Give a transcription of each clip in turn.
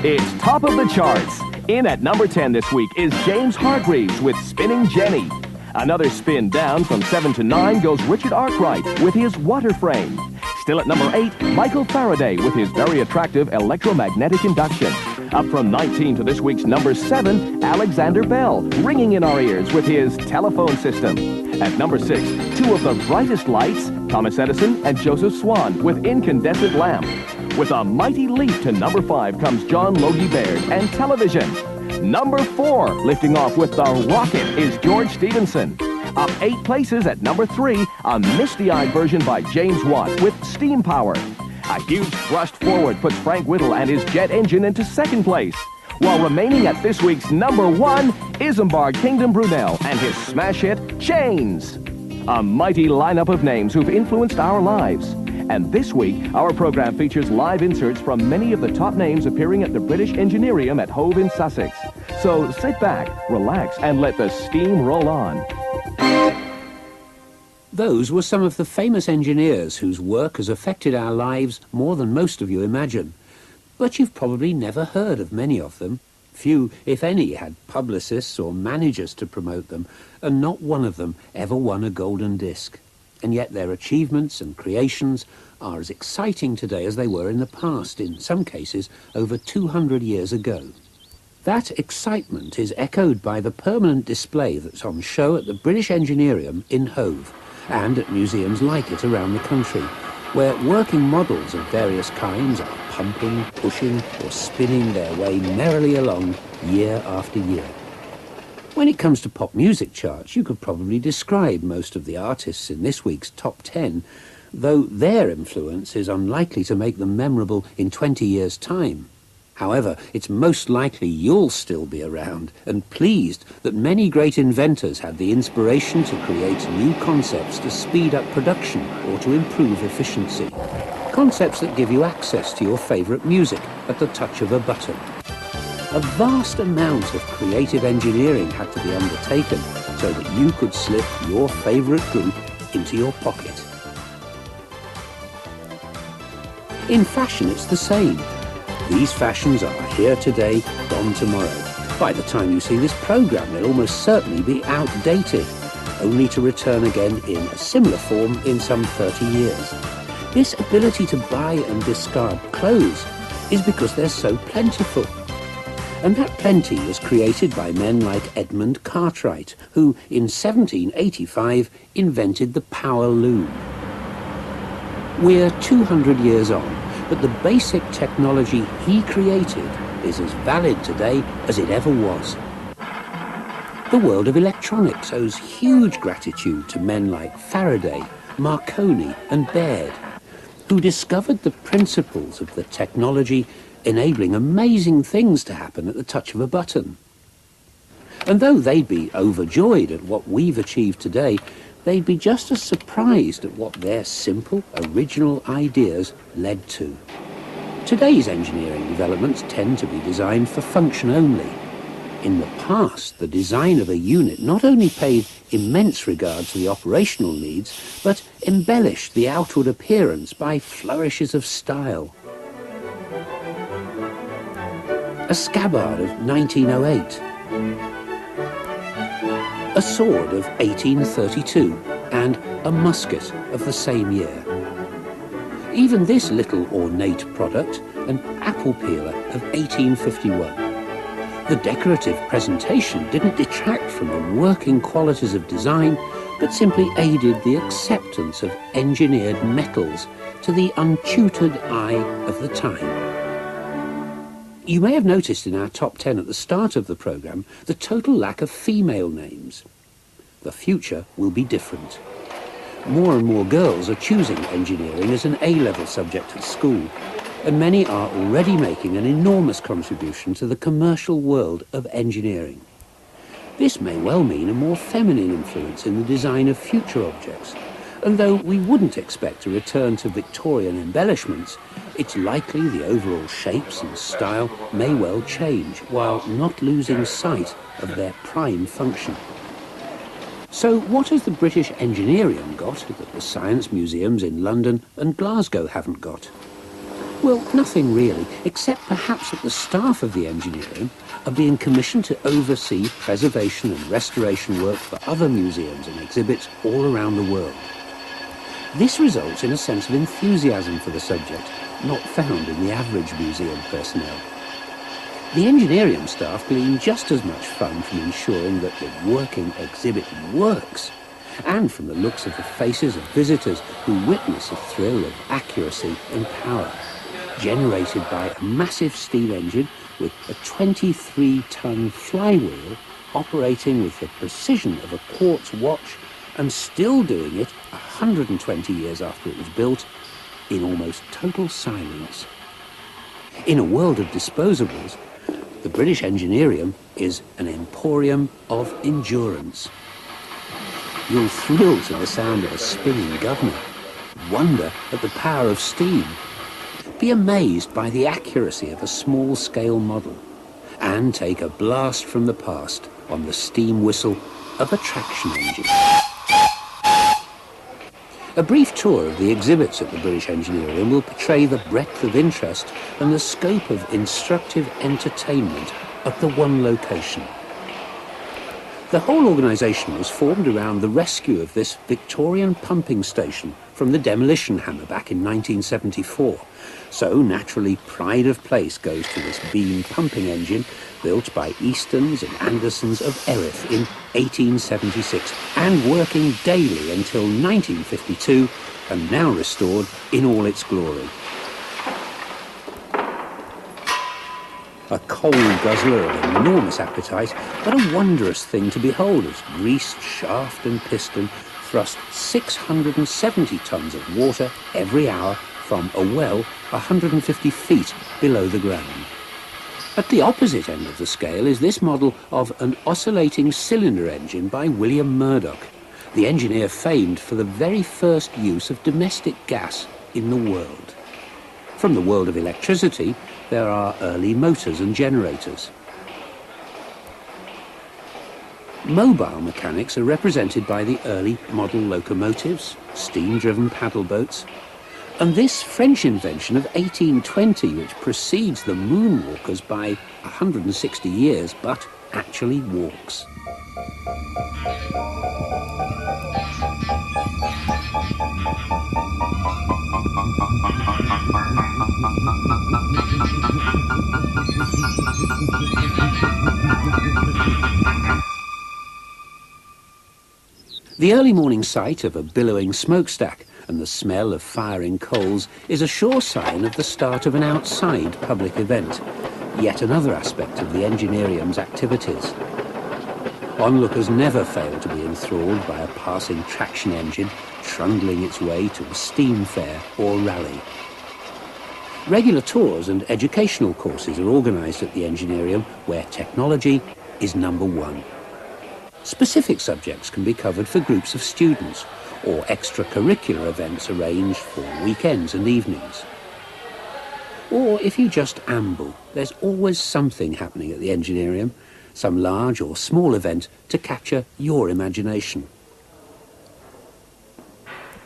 It's top of the charts. In at number 10 this week is James Hargreaves with Spinning Jenny. Another spin down from 7 to 9 goes Richard Arkwright with his Water Frame. Still at number 8, Michael Faraday with his very attractive Electromagnetic Induction. Up from 19 to this week's number 7, Alexander Bell, ringing in our ears with his Telephone System. At number 6, two of the brightest lights, Thomas Edison and Joseph Swan with Incandescent Lamp. With a mighty leap to number 5 comes John Logie Baird and Television. Number 4, lifting off with the rocket, is George Stephenson. Up 8 places at number 3, a misty-eyed version by James Watt with Steam Power. A huge thrust forward puts Frank Whittle and his jet engine into 2nd place. While remaining at this week's number 1, Isambard Kingdom Brunel and his smash hit, Chains. A mighty lineup of names who've influenced our lives. And this week, our program features live inserts from many of the top names appearing at the British Engineerium at Hove in Sussex. So sit back, relax, and let the steam roll on. Those were some of the famous engineers whose work has affected our lives more than most of you imagine. But you've probably never heard of many of them. Few, if any, had publicists or managers to promote them, and not one of them ever won a golden disc. And yet their achievements and creations are as exciting today as they were in the past, in some cases over 200 years ago. That excitement is echoed by the permanent display that's on show at the British Engineerium in Hove, and at museums like it around the country, where working models of various kinds are pumping, pushing, or spinning their way merrily along year after year. When it comes to pop music charts, you could probably describe most of the artists in this week's top 10, though their influence is unlikely to make them memorable in 20 years' time. However, it's most likely you'll still be around and pleased that many great inventors had the inspiration to create new concepts to speed up production or to improve efficiency. Concepts that give you access to your favourite music at the touch of a button. A vast amount of creative engineering had to be undertaken so that you could slip your favourite group into your pocket. In fashion, it's the same. These fashions are here today, gone tomorrow. By the time you see this programme, they'll almost certainly be outdated, only to return again in a similar form in some 30 years. This ability to buy and discard clothes is because they're so plentiful. And that plenty was created by men like Edmund Cartwright, who in 1785 invented the power loom. We're 200 years on, but the basic technology he created is as valid today as it ever was. The world of electronics owes huge gratitude to men like Faraday, Marconi and Baird, who discovered the principles of the technology enabling amazing things to happen at the touch of a button. And though they'd be overjoyed at what we've achieved today, they'd be just as surprised at what their simple, original ideas led to. Today's engineering developments tend to be designed for function only. In the past, the design of a unit not only paid immense regard to the operational needs, but embellished the outward appearance by flourishes of style. A scabbard of 1908, a sword of 1832, and a musket of the same year. Even this little ornate product, an apple peeler of 1851. The decorative presentation didn't detract from the working qualities of design, but simply aided the acceptance of engineered metals to the untutored eye of the time. You may have noticed in our top 10 at the start of the programme the total lack of female names. The future will be different. More and more girls are choosing engineering as an A-level subject at school, and many are already making an enormous contribution to the commercial world of engineering. This may well mean a more feminine influence in the design of future objects, and though we wouldn't expect a return to Victorian embellishments, it's likely the overall shapes and style may well change while not losing sight of their prime function. So what has the British Engineerium got that the science museums in London and Glasgow haven't got? Well, nothing really, except perhaps that the staff of the Engineerium are being commissioned to oversee preservation and restoration work for other museums and exhibits all around the world. This results in a sense of enthusiasm for the subject, not found in the average museum personnel. The Engineerium staff glean just as much fun from ensuring that the working exhibit works, and from the looks of the faces of visitors who witness a thrill of accuracy and power, generated by a massive steam engine with a 23-ton flywheel operating with the precision of a quartz watch and still doing it 120 years after it was built in almost total silence. In a world of disposables, the British Engineerium is an emporium of endurance. You'll thrill to the sound of a spinning governor, wonder at the power of steam, be amazed by the accuracy of a small-scale model, and take a blast from the past on the steam whistle of a traction engine. A brief tour of the exhibits at the British Engineerium will portray the breadth of interest and the scope of instructive entertainment at the one location. The whole organisation was formed around the rescue of this Victorian pumping station from the demolition hammer back in 1974. So, naturally, pride of place goes to this beam pumping engine built by Eastons and Andersons of Erith in 1876 and working daily until 1952 and now restored in all its glory. A coal guzzler of enormous appetite, but a wondrous thing to behold as greased shaft and piston thrust 670 tons of water every hour from a well 150 feet below the ground. At the opposite end of the scale is this model of an oscillating cylinder engine by William Murdoch, the engineer famed for the very first use of domestic gas in the world. From the world of electricity, there are early motors and generators. Mobile mechanics are represented by the early model locomotives, steam-driven paddle boats, and this French invention of 1820, which precedes the moonwalkers by 160 years, but actually walks. The early morning sight of a billowing smokestack and the smell of firing coals is a sure sign of the start of an outside public event, yet another aspect of the Engineerium's activities. Onlookers never fail to be enthralled by a passing traction engine trundling its way to a steam fair or rally. Regular tours and educational courses are organised at the Engineerium, where technology is number one. Specific subjects can be covered for groups of students, or extracurricular events arranged for weekends and evenings. Or if you just amble, there's always something happening at the Engineerium, some large or small event to capture your imagination.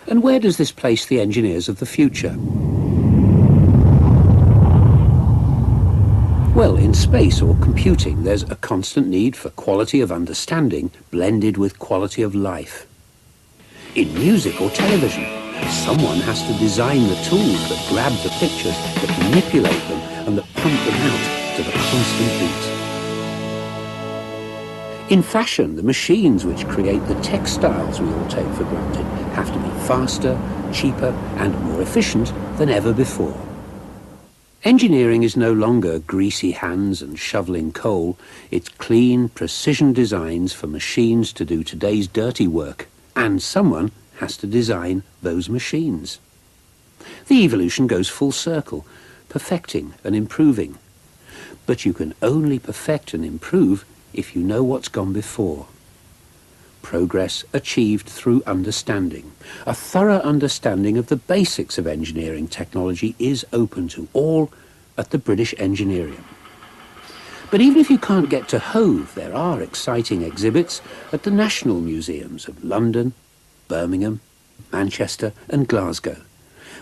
And where does this place the engineers of the future? Well, in space or computing, there's a constant need for quality of understanding blended with quality of life. In music or television, someone has to design the tools that grab the pictures, that manipulate them, and that pump them out to the constant beat. In fashion, the machines which create the textiles we all take for granted have to be faster, cheaper, and more efficient than ever before. Engineering is no longer greasy hands and shoveling coal. It's clean, precision designs for machines to do today's dirty work. And someone has to design those machines. The evolution goes full circle, perfecting and improving. But you can only perfect and improve if you know what's gone before. Progress achieved through understanding. A thorough understanding of the basics of engineering technology is open to all at the British Engineerium. But even if you can't get to Hove, there are exciting exhibits at the National Museums of London, Birmingham, Manchester and Glasgow.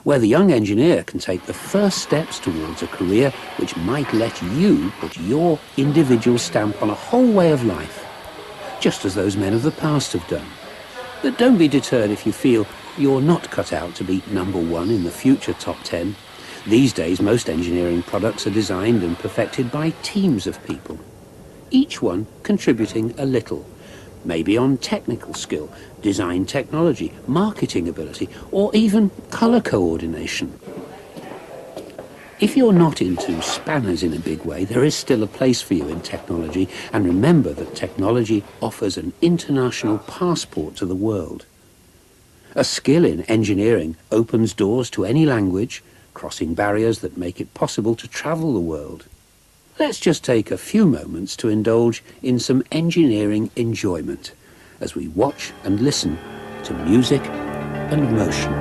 where the young engineer can take the first steps towards a career which might let you put your individual stamp on a whole way of life, just as those men of the past have done. But don't be deterred if you feel you're not cut out to be #1 in the future top 10. These days, most engineering products are designed and perfected by teams of people, each one contributing a little, maybe on technical skill, design technology, marketing ability, or even colour coordination. If you're not into spanners in a big way, there is still a place for you in technology, and remember that technology offers an international passport to the world. A skill in engineering opens doors to any language, crossing barriers that make it possible to travel the world. Let's just take a few moments to indulge in some engineering enjoyment as we watch and listen to music and motion.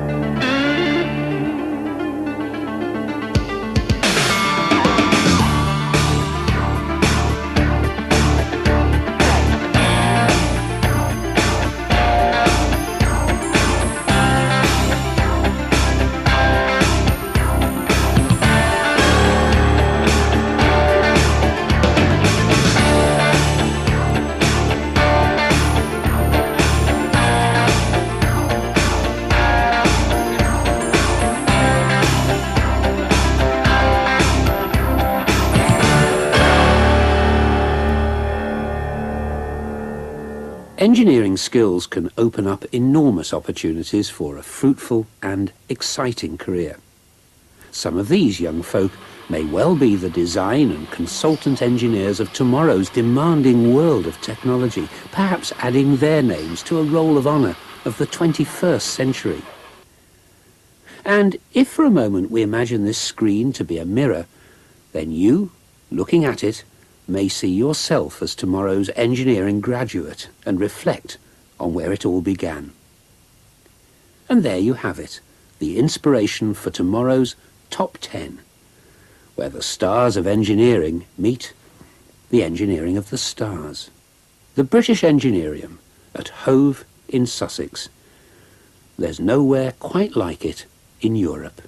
Engineering skills can open up enormous opportunities for a fruitful and exciting career. Some of these young folk may well be the design and consultant engineers of tomorrow's demanding world of technology, perhaps adding their names to a roll of honour of the 21st century. And if for a moment we imagine this screen to be a mirror, then you, looking at it, may see yourself as tomorrow's engineering graduate and reflect on where it all began. And there you have it, the inspiration for tomorrow's top 10, where the stars of engineering meet the engineering of the stars. The British Engineerium at Hove in Sussex. There's nowhere quite like it in Europe.